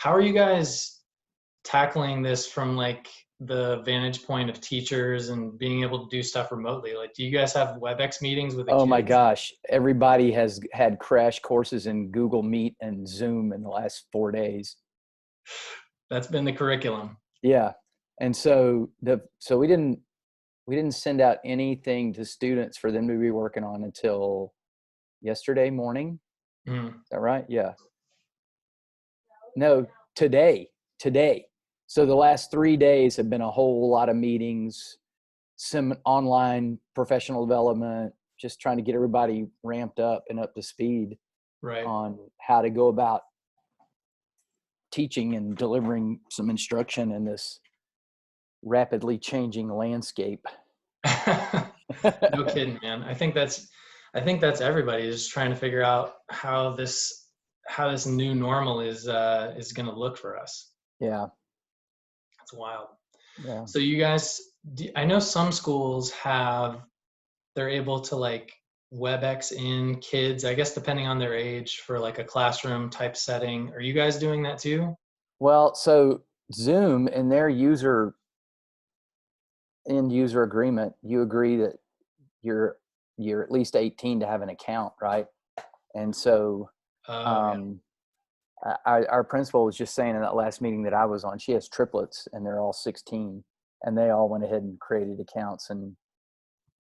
How are you guys tackling this from like the vantage point of teachers and being able to do stuff remotely? Like, do you guys have WebEx meetings with the Oh my kids? gosh. Everybody has had crash courses in Google Meet and Zoom in the last 4 days. That's been the curriculum. Yeah. And so we didn't send out anything to students for them to be working on until yesterday morning. Mm. Is that right? Yeah. No, today. So the last 3 days have been a whole lot of meetings, some online professional development, just trying to get everybody ramped up and up to speed Right. on how to go about teaching and delivering some instruction in this rapidly changing landscape. No kidding, man. I think that's everybody just trying to figure out how this new normal is going to look for us. Yeah. It's wild. Yeah. So you guys, I know some schools they're able to like WebEx in kids, I guess depending on their age for like a classroom type setting. Are you guys doing that too? Well, so Zoom in their end user agreement, you agree that you're you're at least 18 to have an account, right? And so Oh, yeah. um, our principal was just saying in that last meeting that I was on, she has triplets and they're all 16, and they all went ahead and created accounts and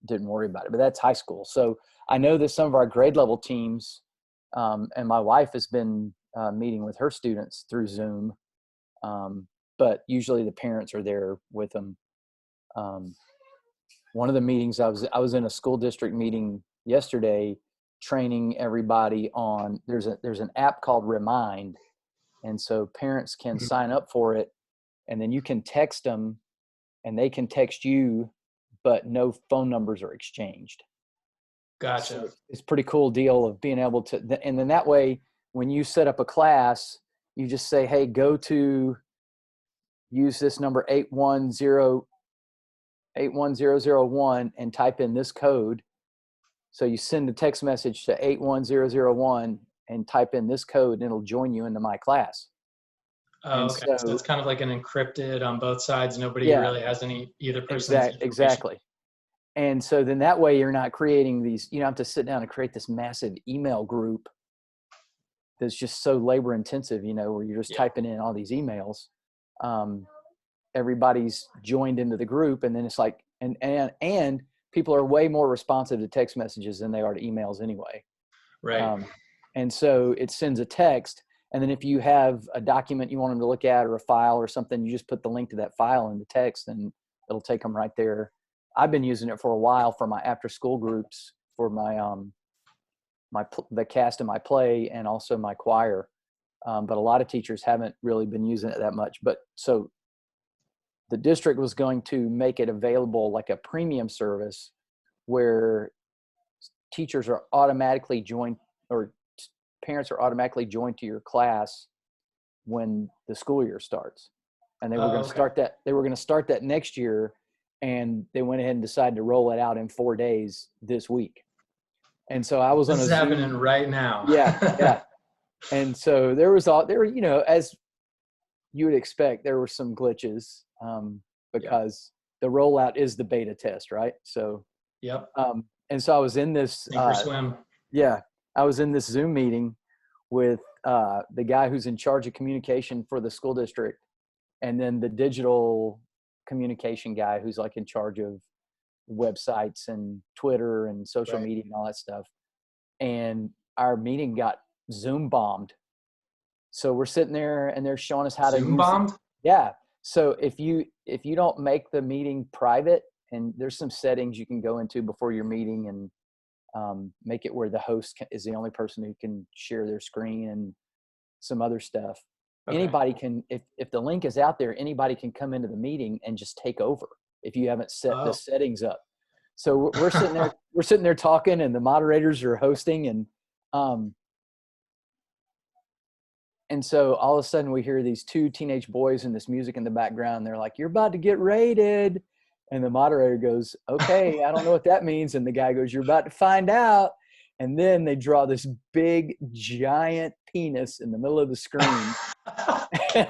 didn't worry about it. But that's high school. So I know that some of our grade level teams, and my wife has been meeting with her students through Zoom, but usually the parents are there with them. Um, One of the meetings I was in a school district meeting yesterday, training everybody on there's an app called Remind, and so parents can Mhm. sign up for it, and then you can text them, and they can text you, but no phone numbers are exchanged. Gotcha. So it's a pretty cool deal of being able to, and then that way, when you set up a class, you just say, hey, go to use this number 81001 and type in this code. So you send a text message to 81001 and type in this code, and it'll join you into my class. Oh, And okay. So it's so, kind of like an encrypted on both sides. Nobody yeah, really has either person's information. exactly. And so then that way you're not creating these, you don't have to sit down and create this massive email group that's just so labor intensive, where you're just Yeah. typing in all these emails. Um, Everybody's joined into the group, and then it's like, and people are way more responsive to text messages than they are to emails anyway. Right. Um, and so it sends a text, and then if you have a document you want them to look at or a file or something, you just put the link to that file in the text, and it'll take them right there. I've been using it for a while for my after school groups for the cast of my play and also my choir. But a lot of teachers haven't really been using it that much. But so the district was going to make it available like a premium service where teachers are automatically joined, or parents are automatically joined to your class when the school year starts. And they were going Oh, to okay. start that next year, and they went ahead and decided to roll it out in 4 days this week. And so I was This on is a happening Zoom. right now. Yeah, yeah. And so as you would expect, there were some glitches, Yeah. because the rollout is the beta test, right? So, Yep. and so I was in this, Sink or swim. yeah, I was in this Zoom meeting with the guy who's in charge of communication for the school district, and then the digital communication guy who's like in charge of websites and Twitter and social Right. media and all that stuff. And our meeting got Zoom bombed. So we're sitting there and they're showing us how to Zoom use it. bombed? Yeah. So if you don't make the meeting private, and there's some settings you can go into before your meeting, and make it where the host is the only person who can share their screen and some other stuff. Okay. Anybody can, if the link is out there, anybody can come into the meeting and just take over if you haven't set the Oh. settings up. So we're sitting there talking, and the moderators are hosting, um, and so all of a sudden we hear these two teenage boys and this music in the background. They're like, "You're about to get raided." And the moderator goes, "Okay, I don't know what that means." And the guy goes, "You're about to find out." And then they draw this big, giant penis in the middle of the screen.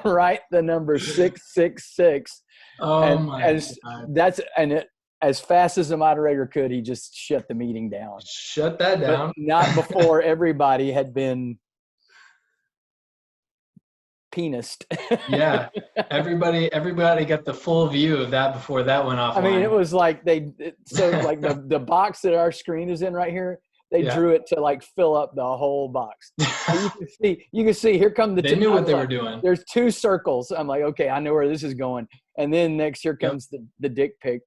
write the number 666. Oh And my God. as fast as the moderator could, he just shut the meeting down. Shut that But down. not before everybody had been penised. Yeah. Everybody got the full view of that before that went I mean, it offline. was like so like the box that our screen is in right here, they Yeah. drew it to like fill up the whole box. So you can see here come the They knew I what was they were like, doing. there's 2 circles. I'm like, okay, I know where this is going. And then next here Yep. comes the dick pic.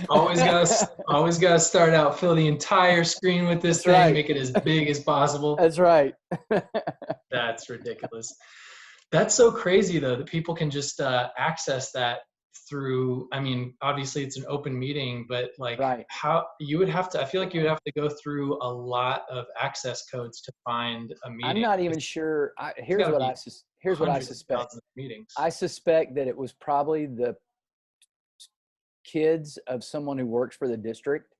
Always gotta start out, fill the entire screen with this That's thing, right. make it as big as possible. That's right. That's ridiculous. That's so crazy though that people can just access that through. I mean, obviously it's an open meeting, but like Right. how you would have to. I feel like you would have to go through a lot of access codes to find a I'm meeting. not even sure. It's got to be Here's what I hundreds of suspect. thousands of meetings. I suspect that it was probably the kids of someone who works for the district,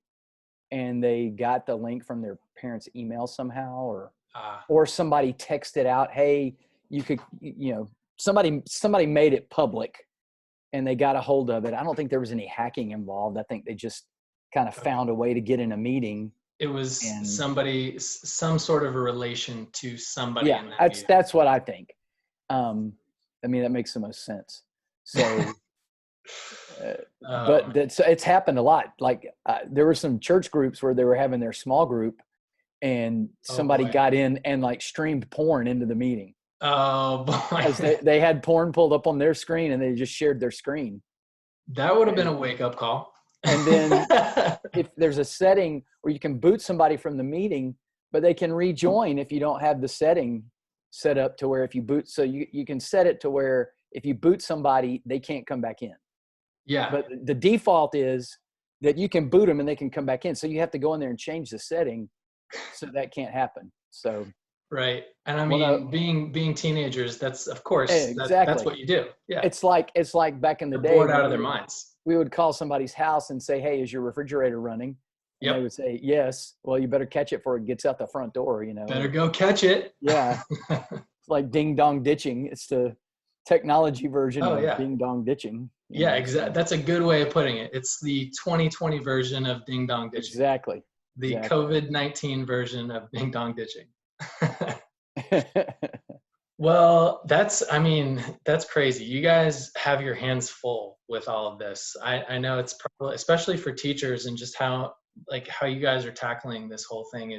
and they got the link from their parents' email somehow, Ah, or somebody texted out, hey, you could, somebody made it public and they got a hold of it. I don't think there was any hacking involved. I think they just kind of found a way to get in a meeting. it was And somebody, some sort of a relation to somebody yeah, in that meeting. that's what I think. I mean, that makes the most sense. So, but Um, it's happened a lot. Like there were some church groups where they were having their small group, and oh somebody boy. got in and like streamed porn into the meeting Oh because boy. they had porn pulled up on their screen and they just shared their screen. That would have been And a wake up call. and then if there's a setting where you can boot somebody from the meeting, but they can rejoin if you don't have the setting set up to where if you boot, so you can set it to where if you boot somebody, they can't come back in. Yeah, But the default is that you can boot them and they can come back in. So you have to go in there and change the setting so that can't happen. So right. And I one of mean, being teenagers, that's of course that's exactly. what you do. Yeah, It's like back in the they're day bored out when of their minds. we would call somebody's house and say, hey, is your refrigerator running? And they Yep. would say, yes. Well, you better catch it before it gets out the front door, Better or go catch it. yeah, it's like ding dong ditching. It's the technology version Oh of yeah. ding dong ditching, Yeah, exactly. so That's a good way of putting it. It's the 2020 version of ding dong ditching. exactly. The COVID-19 version of ding dong ditching. Well, I mean, that's crazy. You guys have your hands full with all of this. I know it's probably, especially for teachers and just how you guys are tackling this whole thing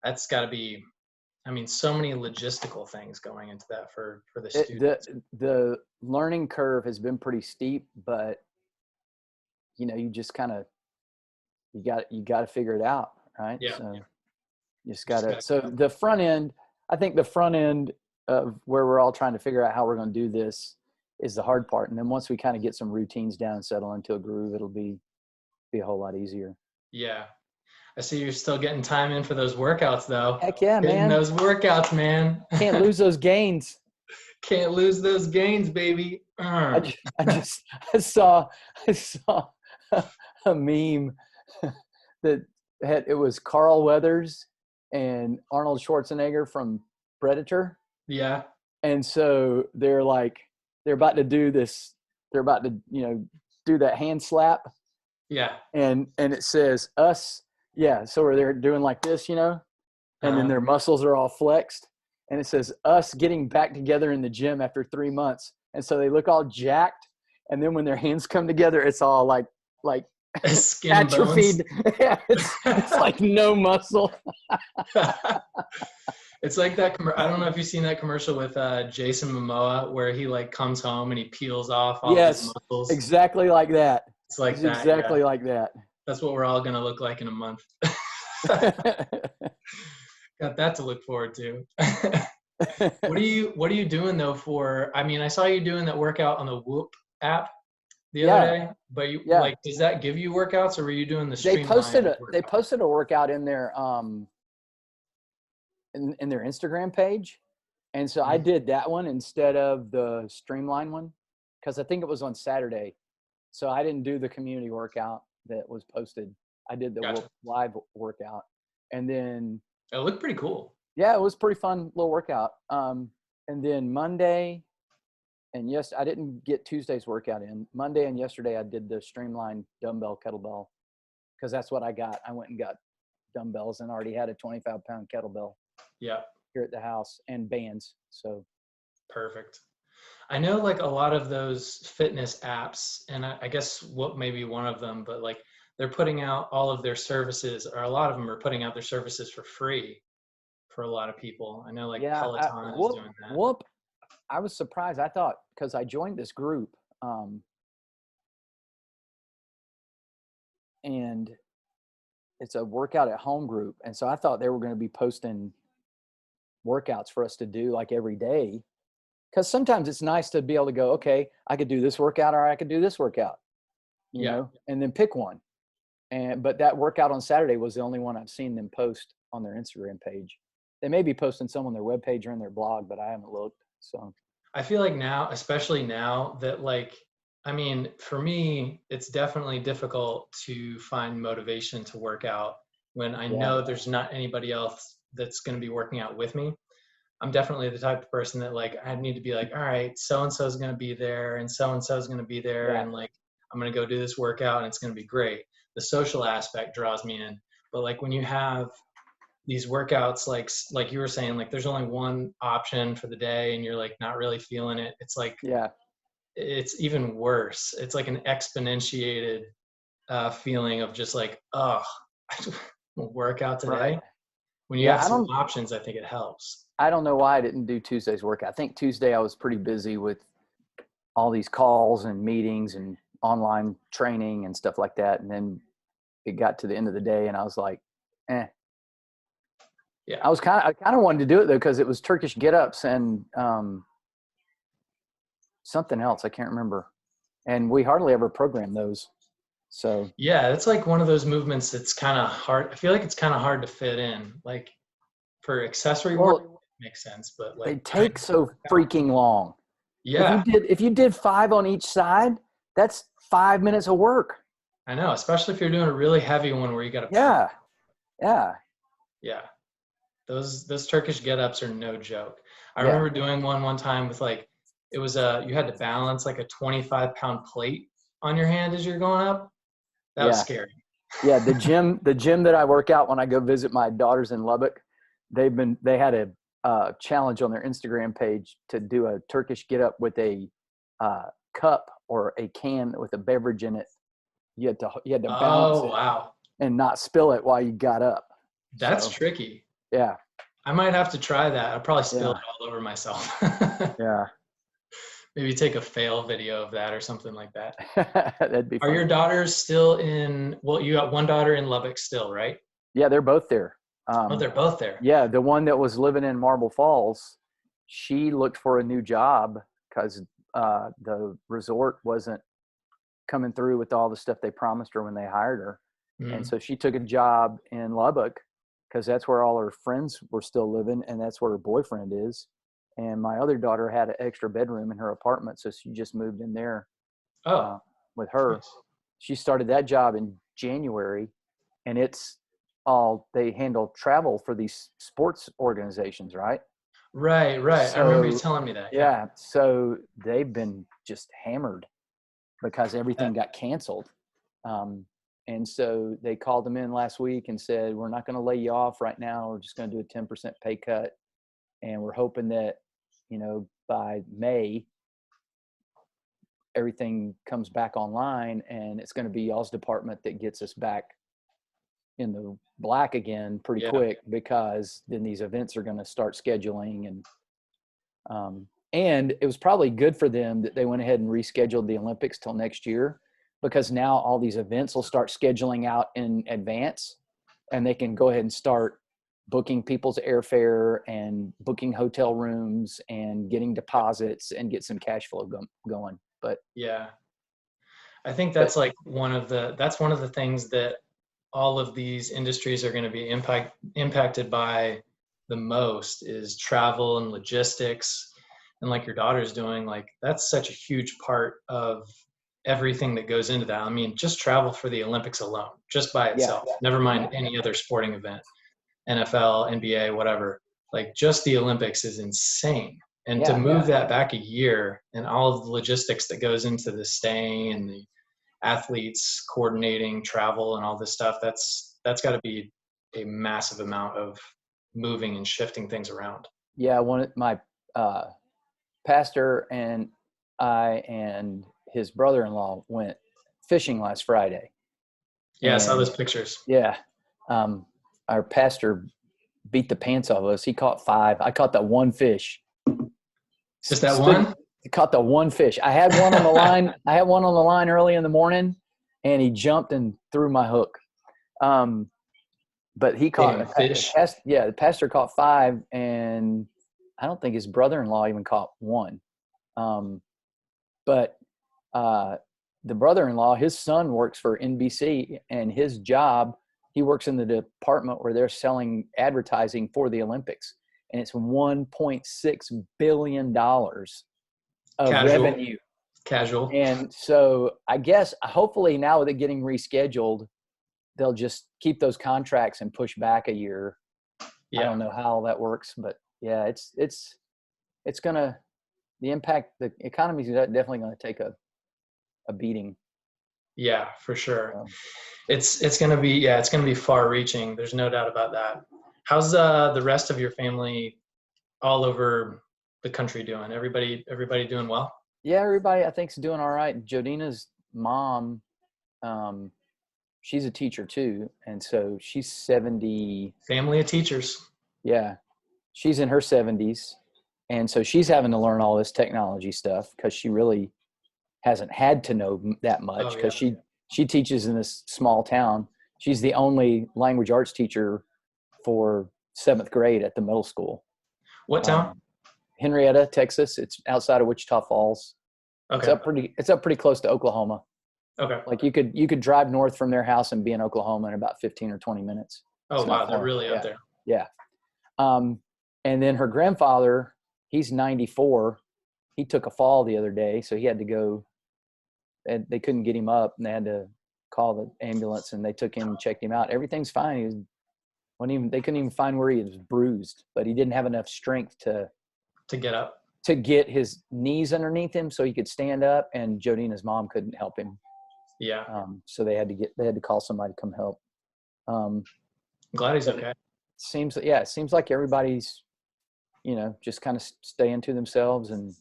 that's got to be, I mean, so many logistical things going into that for the the students. the learning curve has been pretty steep, but you just kind of you got to figure it out, right? Yeah, So you just got just to. gotta So keep up. the front end, I think the front end of where we're all trying to figure out how we're going to do this is the hard part, and then once we kind of get some routines down and settle into a groove, it'll be a whole lot easier. Yeah. I see you're still getting time in for those workouts though. Heck yeah, Hitting man! those workouts, man. Can't lose those gains. Can't lose those gains, baby. I just, I just I saw a meme that it was Carl Weathers and Arnold Schwarzenegger from Predator, Yeah. and so they're about to do this. They're about to do that hand slap, Yeah. and it says us. Yeah, so they're doing like this, and then Uh, their muscles are all flexed, and it says us getting back together in the gym after 3 months, and so they look all jacked, and then when their hands come together, it's all like skin and bones. atrophied. Yeah, it's like no muscle. It's like that. I don't know if you've seen that commercial with Jason Momoa where he like comes home and he peels off all of his Yes, muscles. exactly like that. It's like It's that. Yeah. exactly like that. That's what we're all gonna look like in a month. Got that to look forward to. What are you doing though I mean, I saw you doing that workout on the Whoop app the other Yeah, day, but yeah. does that give you workouts or were you doing the They posted streamlined a they workout? posted a workout in their in their Instagram page. And so I Mhm. did that one instead of the streamline one because I think it was on Saturday. So I didn't do the community workout that was posted. I did the Gotcha. live workout. And then It looked pretty cool. yeah, it was pretty fun little workout. And then Monday and yes, I didn't get Tuesday's workout in. Monday and yesterday I did the streamlined dumbbell kettlebell because that's what I got. I went and got dumbbells and already had a 25-pound kettlebell Yeah, here at the house and bands. So perfect. I know like a lot of those fitness apps, and I guess what may be one of them, but like they're putting out all of their services, or a lot of them are putting out their services for free for a lot of people. I know like yeah, Peloton is doing that. whoop. I was surprised. I thought because I joined this group, and it's a workout at home group, and so I thought they were going to be posting workouts for us to do like every day. Because sometimes it's nice to be able to go, okay, I could do this workout or I could do this workout, Yeah. and then pick one. But that workout on Saturday was the only one I've seen them post on their Instagram page. They may be posting some on their webpage or in their blog, but I haven't looked. So I feel like now, especially now that like, I mean, for me, it's definitely difficult to find motivation to work out when I yeah, know there's not anybody else that's going to be working out with me. I'm definitely the type of person that like I need to be like, all right, so and so is going to be there, and so is going to be there, yeah, and like I'm going to go do this workout, and it's going to be great. The social aspect draws me in, but like when you have these workouts, like you were saying, like there's only one option for the day, and you're like not really feeling it. It's like yeah, it's even worse. It's like an exponentiated feeling of just like, oh, workout right. today. When you Yeah, have some options, I think it helps. I don't know why I didn't do Tuesday's workout. I think Tuesday I was pretty busy with all these calls and meetings and online training and stuff like that. And then it got to the end of the day and I was like, eh. Yeah. I kind of wanted to do it though, because it was Turkish get-ups and something else. I can't remember. And we hardly ever program those. So Yeah, it's like one of those movements that's kind of hard. I feel like it's kind of hard to fit in. Like for accessory work, well, it makes sense, but they like trying take to so work out. freaking long. Yeah, If you did 5 on each side, that's 5 minutes of work. I know, especially if you're doing a really heavy one where you got to push. Yeah. Yeah. Yeah, those Turkish get-ups are no joke. I Yeah. remember doing one time with like it was you had to balance like a 25-pound plate on your hand as you're going up. That was Yeah. scary. Yeah. The gym that I work out when I go visit my daughters in Lubbock, they had a challenge on their Instagram page to do a Turkish get up with a cup or a can with a beverage in it. You had to balance Oh it wow, and not spill it while you got up. that's So tricky. yeah, I might have to try that. I'll probably spill it yeah, all over myself. yeah. Maybe take a fail video of that or something like that. That'd be Are your funny. daughters still in, well, you got one daughter in Lubbock still, right? Yeah, they're both there. Oh, they're both there. Yeah, the one that was living in Marble Falls, she looked for a new job because the resort wasn't coming through with all the stuff they promised her when they hired her. And Mm. so she took a job in Lubbock because that's where all her friends were still living and that's where her boyfriend is. And my other daughter had an extra bedroom in her apartment, so she just moved in there Oh, uh, with her. nice. She started that job in January, and it's all they handle travel for these sports organizations, right? Right, right. I remember you So telling me that. Yeah. yeah, so they've been just hammered because everything got canceled. Um, and so they called them in last week and said, we're not going to lay you off right now. We're just going to do a 10% pay cut. And we're hoping that, by May, everything comes back online and it's going to be y'all's department that gets us back in the black again pretty Yeah. quick, because then these events are going to start scheduling. And it was probably good for them that they went ahead and rescheduled the Olympics till next year, because now all these events will start scheduling out in advance and they can go ahead and start booking people's airfare and booking hotel rooms and getting deposits and get some cash flow going. But Yeah. I think but that's like that's one of the things that all of these industries are going to be impacted by the most is travel and logistics. And like your daughter's doing, like that's such a huge part of everything that goes into that. I mean, just travel for the Olympics alone, just by yeah, itself, never mind yeah, any other sporting event, NFL, NBA, whatever. Like just the Olympics is insane. And to Yeah. move that back a year and all of the logistics that goes into the staying and the athletes coordinating travel and all this stuff, that's got to be a massive amount of moving and shifting things around. Yeah. My uh, pastor and I and his brother-in-law went fishing last Friday. Yeah, I saw And those pictures. yeah, um, our pastor beat the pants off of us. He caught 5. I caught that one fish. Just that Stood, one? caught the one fish. I had one on the line. I had one on the line early in the morning, and he jumped and threw my hook. But he caught Damn fish. the pastor caught 5, and I don't think his brother-in-law even caught one. But the brother-in-law, his son works for NBC, and his job, he works in the department where they're selling advertising for the Olympics, and it's $1.6 billion of Casual. revenue. Casual. And so I guess hopefully now with it getting rescheduled, they'll just keep those contracts and push back a year. I Yeah. don't know how that works, but yeah, it's gonna, the impact, the economy is definitely going to take a beating. Yeah, for sure. It's going to be, yeah, it's going to be far reaching. There's no doubt about that. How's the rest of your family all over the country doing? Everybody doing well? Yeah, everybody I think is doing all right. Jodina's mom, um, she's a teacher too, and so she's 70. Family of teachers. Yeah, she's in her 70s, and so she's having to learn all this technology stuff because she really hasn't had to know that much Oh yeah. because she teaches in this small town. She's the only language arts teacher for 7th grade at the middle school. What town? Henrietta, Texas. It's outside of Wichita Falls. Okay. It's up pretty close to Oklahoma. Okay. Like you could drive north from their house and be in Oklahoma in about 15 or 20 minutes. Oh It's wow, not they're far. really up Yeah. there. Yeah. And then her grandfather, he's 94. He took a fall the other day, so he had to go, and they couldn't get him up, and they had to call the ambulance, and they took him and checked him out. Everything's fine. They couldn't even find where he was bruised, but he didn't have enough strength to get up. to get his knees underneath him so he could stand up, and Jodina's mom couldn't help him. Yeah. So they had to call somebody to come help. I'm glad he's okay. It seems like everybody's, just kind of staying to themselves and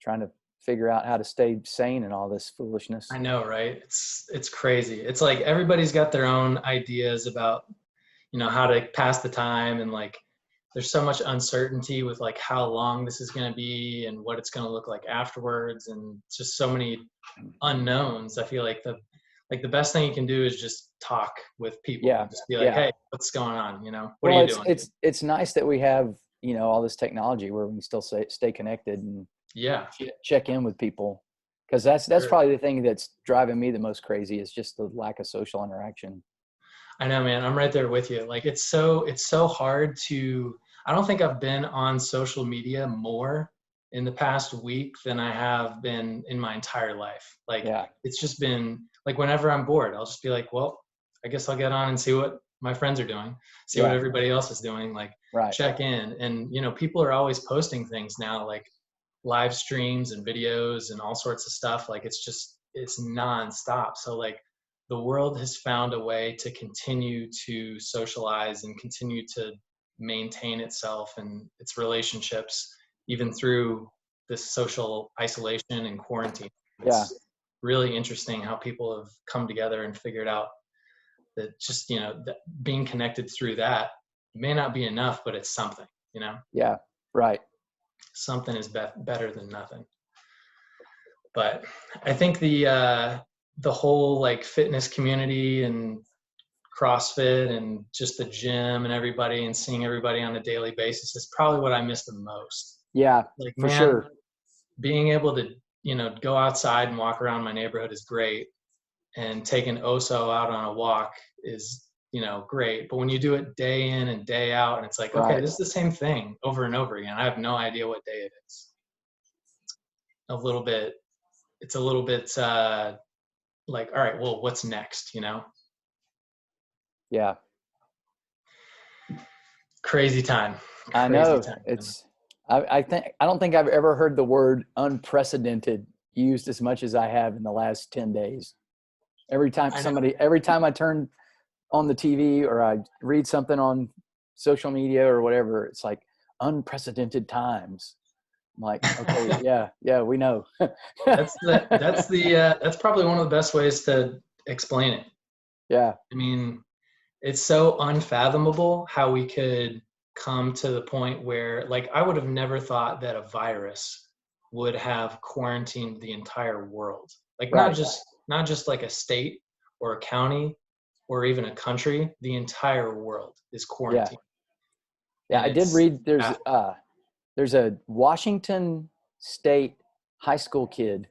trying to figure out how to stay sane in all this foolishness. I know, right? It's crazy. It's like everybody's got their own ideas about, how to pass the time, and like there's so much uncertainty with like how long this is going to be and what it's going to look like afterwards, and just so many unknowns. I feel like the best thing you can do is just talk with people. Yeah. Just be like, hey, what's going on? What well, are you doing? It's nice that we have, all this technology where we can still stay connected and check in with people. Cause that's Sure. probably the thing that's driving me the most crazy is just the lack of social interaction. I know, man. I'm right there with you. Like it's so hard to, I don't think I've been on social media more in the past week than I have been in my entire life. Like it's just been like whenever I'm bored, I'll just be like, well, I guess I'll get on and see what my friends are doing, see what everybody else is doing, like check in. And, people are always posting things now, like live streams and videos and all sorts of stuff. Like it's nonstop. So like the world has found a way to continue to socialize and continue to maintain itself and its relationships, even through this social isolation and quarantine. It's really interesting how people have come together and figured out that just, that being connected through that may not be enough, but it's something, Yeah. Right. Something is better than nothing. But I think the whole like fitness community and CrossFit and just the gym and everybody and seeing everybody on a daily basis is probably what I miss the most. Yeah, like, for man, sure. Being able to, go outside and walk around my neighborhood is great. And taking Oso out on a walk is, great. But when you do it day in and day out, and it's like, okay, this is the same thing over and over again. I have no idea what day it is. It's a little bit like, all right, well, what's next, Yeah. Crazy time. I know. I don't think I've ever heard the word unprecedented used as much as I have in the last 10 days. I know. Every time I turn on the TV or I read something on social media or whatever, it's like unprecedented times. I'm like, okay, yeah, we know. That's probably one of the best ways to explain it. Yeah, I mean, it's so unfathomable how we could come to the point where, like, I would have never thought that a virus would have quarantined the entire world. Like, right. not just like a state or a county or even a country, the entire world is Yeah, quarantined. yeah. And I did it's read there's a Washington State high school kid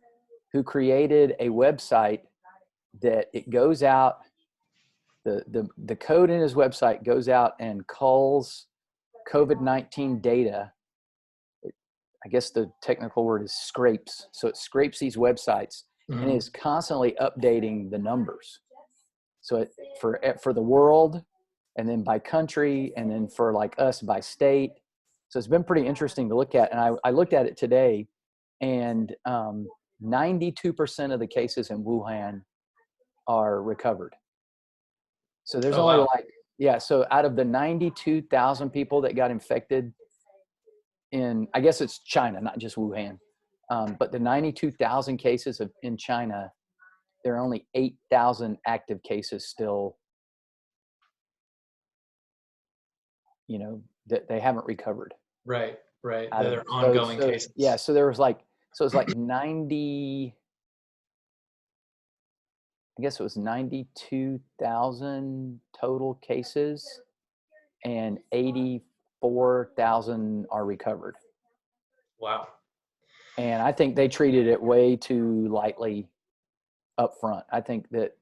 who created a website that it goes out the code in his website goes out and culls COVID-19 data. I guess the technical word is scrapes. So it scrapes these websites and mhm. is constantly updating the numbers. So for the world, and then by country, and then for like us by state. So it's been pretty interesting to look at. And I looked at it today, and 92% of the cases in Wuhan are recovered. So there's Oh only wow. like, yeah, so out of the 92,000 people that got infected in, I guess it's China, not just Wuhan, but the 92,000 cases in China, there are only 8,000 active cases still, that they haven't recovered Right, right. out That of. are ongoing Yeah, cases. so there was like, so it was like 90, I guess it was 92,000 total cases and 84,000 are recovered. Wow. And I think they treated it way too lightly up front. I think that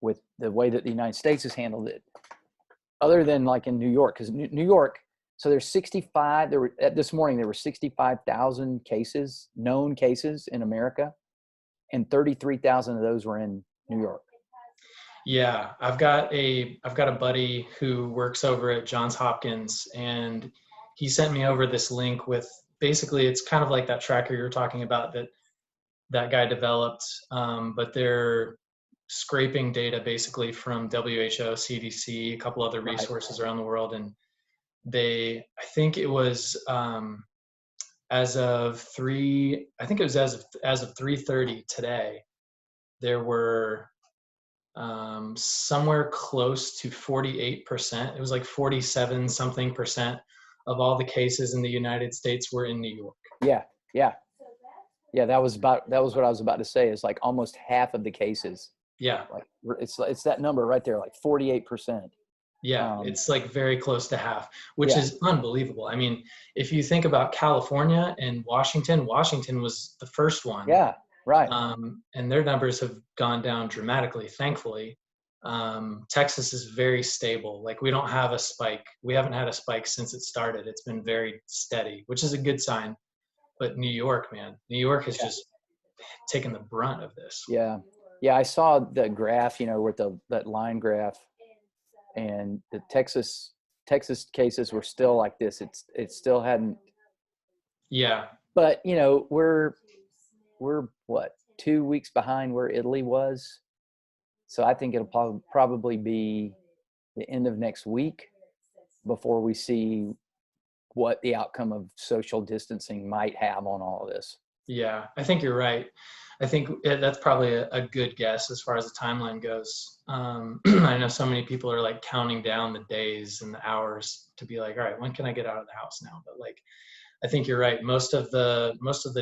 with the way that the United States has handled it, other than like in New York, because New York, so there's 65, this morning, there were 65,000 cases, known cases in America, and 33,000 of those were in New York. Yeah, I've got a buddy who works over at Johns Hopkins, and he sent me over this link with basically it's kind of like that tracker you're talking about that guy developed, but they're scraping data basically from WHO, CDC, a couple other Right. resources around the world, and I think it was as of I think it was as of 3:30 today, there were somewhere close to 48%. It was like 47 something percent of all the cases in the United States were in New York. Yeah. Yeah. Yeah. That was what I was about to say, is like almost half of the cases. Yeah. Like it's that number right there, like 48%. Yeah. Um, It's like very close to half, which yeah. is unbelievable. I mean, if you think about California and Washington, Washington was the first one. Yeah. Right. And their numbers have gone down dramatically, thankfully. Texas is very stable. Like we don't have a spike. We haven't had a spike since it started. It's been very steady, which is a good sign. But New York, man, New York has Yeah. just taken the brunt of this. Yeah. Yeah. I saw the graph, with that line graph, and the Texas cases were still like this. It still hadn't, Yeah, but we're what, 2 weeks behind where Italy was. So I think it'll probably be the end of next week before we see what the outcome of social distancing might have on all of this. yeah, I think you're right. I think that's probably a good guess as far as the timeline goes. I know so many people are like counting down the days and the hours to be like, all right, when can I get out of the house now? But like, I think you're right. Most of the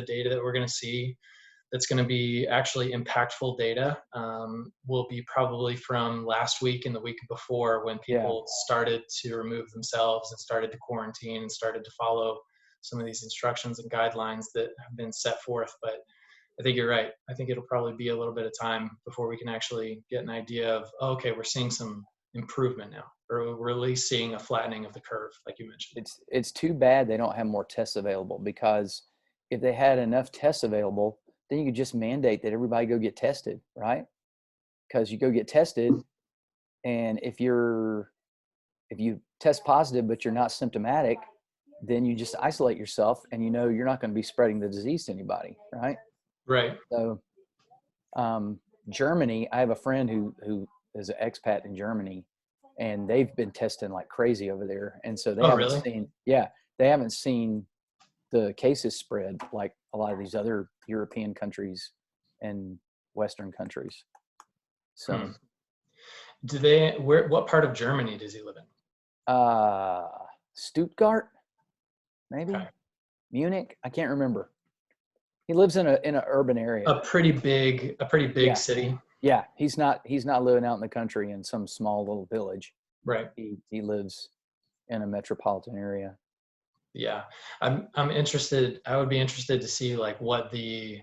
data that we're going to see that's going to be actually impactful data will be probably from last week and the week before when Yeah. people started to remove themselves and started to quarantine and started to follow some of these instructions and guidelines that have been set forth. But I think you're right. I think it'll probably be a little bit of time before we can actually get an idea of, oh, okay, we're seeing some improvement now, or we're at least seeing a flattening of the curve, like you mentioned. It's too bad they don't have more tests available, because if they had enough tests available, then you could just mandate that everybody go get tested, right? Because you go get tested, and if you test positive but you're not symptomatic, then you just isolate yourself, and you're not going to be spreading the disease to anybody, right? Right. So Germany, I have a friend who is an expat in Germany, and they've been testing like crazy over there, and so Oh, really? they haven't seen the cases spread like a lot of these other European countries and Western countries. So Hmm. What part of Germany does he live in? uh Stuttgart, Okay. maybe Munich, I can't remember. He lives in a urban area. A pretty big Yeah. city. Yeah, he's not living out in the country in some small little village. Right. He lives in a metropolitan area. Yeah. I'm interested. I would be interested to see like what the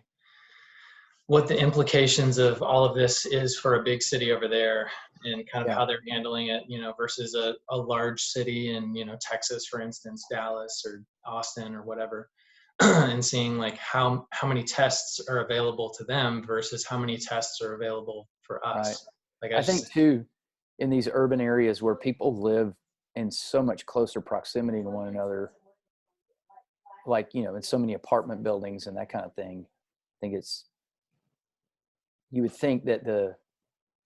implications of all of this is for a big city over there and kind of Yeah, how they're handling it, versus a large city in, Texas, for instance, Dallas or Austin or whatever, and seeing like how many tests are available to them versus how many tests are available for right. us. Like I I think just, too, in these urban areas where people live in so much closer proximity to one another, like in so many apartment buildings and that kind of thing, I think you would think that the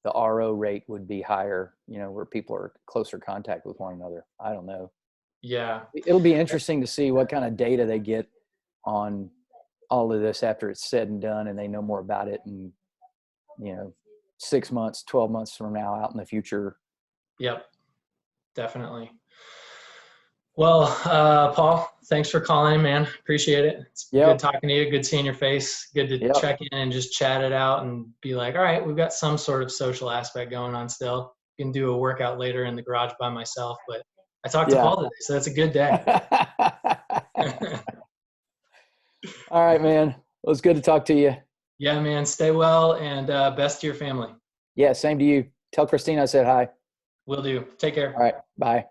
RO rate would be higher, where people are closer contact with one another. I don't know. yeah, It'll be interesting to see what kind of data they get on all of this after it's said and done, and they know more about it. And, you know, 6 months, 12 months from now out in the future. yep, definitely. Well, Paul, thanks for calling in, man. Appreciate it. It's good Yep. talking to you. Good seeing your face. Good to Yep. check in and just chat it out and be like, all right, we've got some sort of social aspect going on still. Can do a workout later in the garage by myself, but I talked to Yeah. Paul today, so that's a good day. All right, man. Well, it's good to talk to you. Yeah, man. Stay well and best to your family. Yeah, same to you. Tell Christina I said hi. Will do. Take All care. right. Bye.